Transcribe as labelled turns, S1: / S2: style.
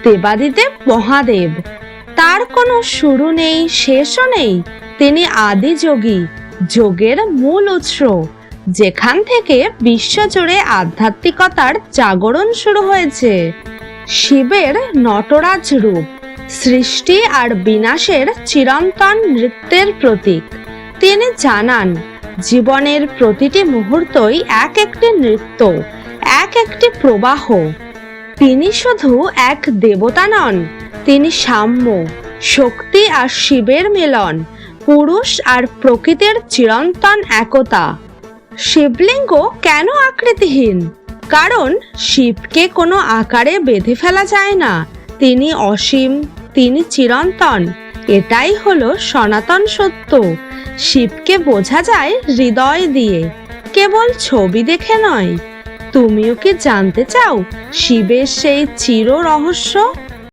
S1: দেবাদিদেব মহাদেব। তার কোনো শুরু নেই, শেষও নেই। তিনি আদি যোগী, যোগের মূল উৎস, যেখান থেকে বিশ্বজুড়ে আধ্যাত্মিকতার জাগরণ শুরু হয়েছে। শিবের নটরাজ রূপ সৃষ্টি আর বিনাশের চিরন্তন নৃত্যের প্রতীক। তিনি জানান, জীবনের প্রতিটি মুহূর্তই এক একটি নৃত্য, এক একটি প্রবাহ। তিনি শুধু এক দেবতা নন, তিনি সাম্য, শক্তি আর শিবের মিলন, পুরুষ আর প্রকৃতির চিরন্তন একতা। শিবলিঙ্গ কেন আকৃতিহীন? কারণ শিবকে কোনো আকারে বেঁধে ফেলা যায় না। তিনি অসীম, তিনি চিরন্তন। এটাই হলো সনাতন সত্য। শিবকে বোঝা যায় হৃদয় দিয়ে, কেবল ছবি দেখে নয়। তুমিও কি জানতে চাও শিবের সেই চির রহস্য?